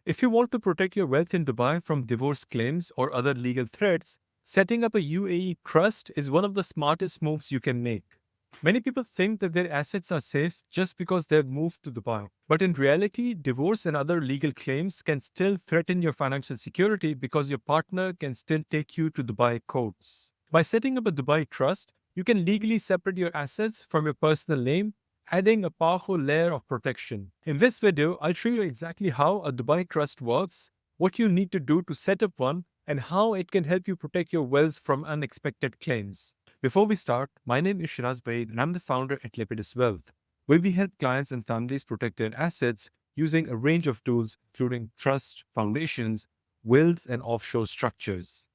If you want to protect your wealth in Dubai from divorce claims or other legal threats, setting up a UAE trust is one of the smartest moves you can make. Many people think that their assets are safe just because they've moved to Dubai. But in reality, divorce and other legal claims can still threaten your financial security because your partner can still take you to Dubai courts. By setting up a Dubai trust, you can legally separate your assets from your personal name, adding a powerful layer of protection. In this video, I'll show you exactly how a Dubai trust works, what you need to do to set up one, and how it can help you protect your wealth from unexpected claims. Before we start, my name is Shiraz Baid and I'm the founder at Lepidus Wealth, where we help clients and families protect their assets using a range of tools, including trust, foundations, wills, and offshore structures.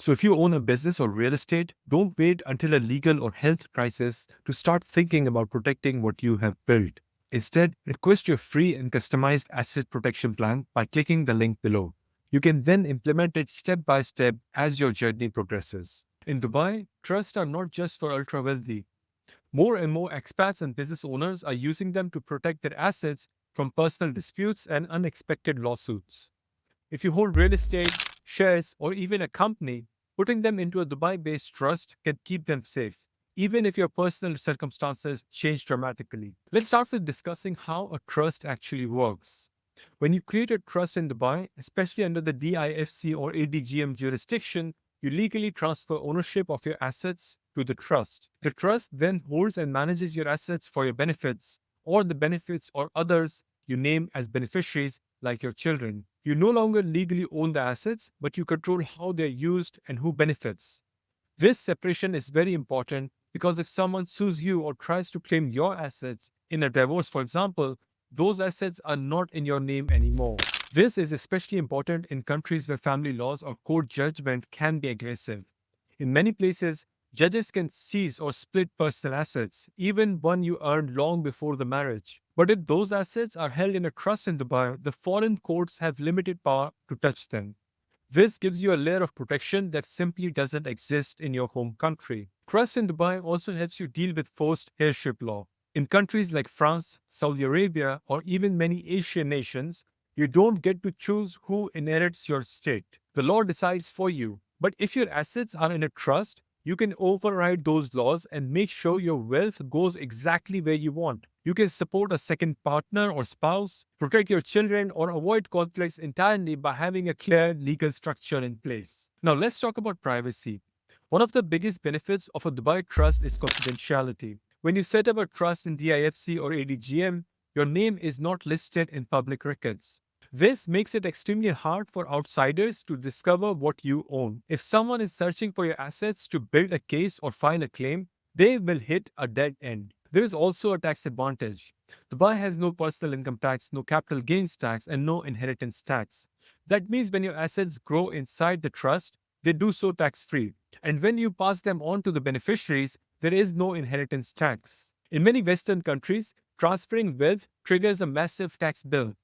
So if you own a business or real estate, don't wait until a legal or health crisis to start thinking about protecting what you have built. Instead, request your free and customized asset protection plan by clicking the link below. You can then implement it step by step as your journey progresses. In Dubai, trusts are not just for ultra wealthy. More and more expats and business owners are using them to protect their assets from personal disputes and unexpected lawsuits. If you hold real estate, shares, or even a company, putting them into a Dubai based trust can keep them safe, even if your personal circumstances change dramatically. Let's start with discussing how a trust actually works. When you create a trust in Dubai, especially under the DIFC or ADGM jurisdiction, you legally transfer ownership of your assets to the trust. The trust then holds and manages your assets for your benefits, or the benefits or others you name as beneficiaries, like your children. You no longer legally own the assets, but you control how they're used and who benefits. This separation is very important because if someone sues you or tries to claim your assets in a divorce, for example, those assets are not in your name anymore. This is especially important in countries where family laws or court judgment can be aggressive. In many places, judges can seize or split personal assets, even one you earned long before the marriage. But if those assets are held in a trust in Dubai, the foreign courts have limited power to touch them. This gives you a layer of protection that simply doesn't exist in your home country. Trust in Dubai also helps you deal with forced heirship law. In countries like France, Saudi Arabia, or even many Asian nations, you don't get to choose who inherits your estate. The law decides for you. But if your assets are in a trust, you can override those laws and make sure your wealth goes exactly where you want. You can support a second partner or spouse, protect your children, or avoid conflicts entirely by having a clear legal structure in place. Now, let's talk about privacy. One of the biggest benefits of a Dubai trust is confidentiality. When you set up a trust in DIFC or ADGM, your name is not listed in public records. This makes it extremely hard for outsiders to discover what you own. If someone is searching for your assets to build a case or file a claim, they will hit a dead end. There is also a tax advantage. Dubai has no personal income tax, no capital gains tax, and no inheritance tax. That means when your assets grow inside the trust, they do so tax free. And when you pass them on to the beneficiaries, there is no inheritance tax. In many Western countries, transferring wealth triggers a massive tax bill.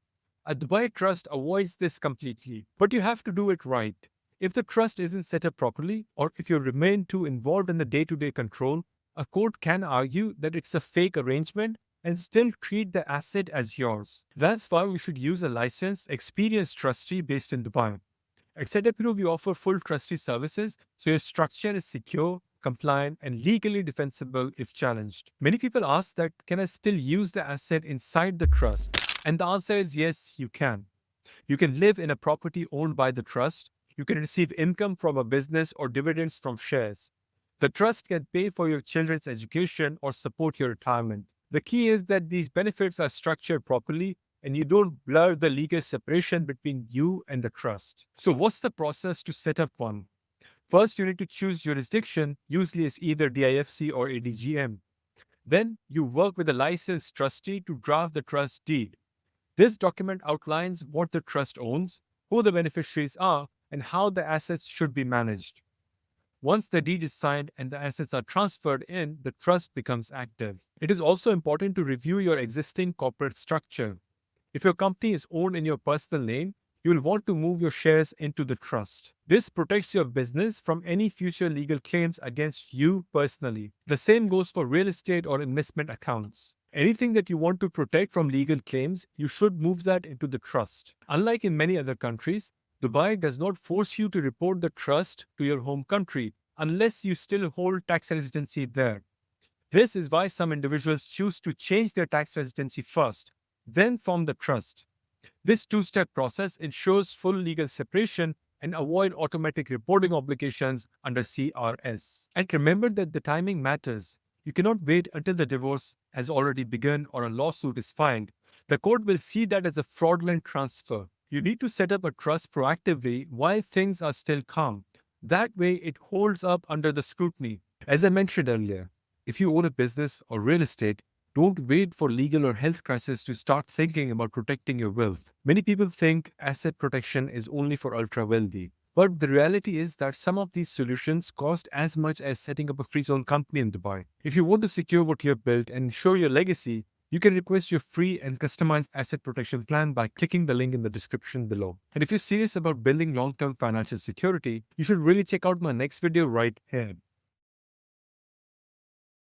A Dubai trust avoids this completely, but you have to do it right. If the trust isn't set up properly, or if you remain too involved in the day-to-day control, a court can argue that it's a fake arrangement and still treat the asset as yours. That's why we should use a licensed, experienced trustee based in Dubai. At Setup Group, we offer full trustee services, so your structure is secure, compliant, and legally defensible if challenged. Many people ask that, can I still use the asset inside the trust? And the answer is yes, you can. You can live in a property owned by the trust. You can receive income from a business or dividends from shares. The trust can pay for your children's education or support your retirement. The key is that these benefits are structured properly and you don't blur the legal separation between you and the trust. So, what's the process to set up one? First, you need to choose jurisdiction, usually it's either DIFC or ADGM. Then, you work with a licensed trustee to draft the trust deed. This document outlines what the trust owns, who the beneficiaries are, and how the assets should be managed. Once the deed is signed and the assets are transferred in, the trust becomes active. It is also important to review your existing corporate structure. If your company is owned in your personal name, you will want to move your shares into the trust. This protects your business from any future legal claims against you personally. The same goes for real estate or investment accounts. Anything that you want to protect from legal claims, you should move that into the trust. Unlike in many other countries, Dubai does not force you to report the trust to your home country unless you still hold tax residency there. This is why some individuals choose to change their tax residency first, then form the trust. This two-step process ensures full legal separation and avoid automatic reporting obligations under CRS. And remember that the timing matters. You cannot wait until the divorce has already begun or a lawsuit is filed. The court will see that as a fraudulent transfer. You need to set up a trust proactively while things are still calm. That way, it holds up under the scrutiny. As I mentioned earlier, if you own a business or real estate, don't wait for legal or health crisis to start thinking about protecting your wealth. Many people think asset protection is only for ultra wealthy. But the reality is that some of these solutions cost as much as setting up a free zone company in Dubai. If you want to secure what you have built and ensure your legacy, you can request your free and customized asset protection plan by clicking the link in the description below. And if you're serious about building long-term financial security, you should really check out my next video right here.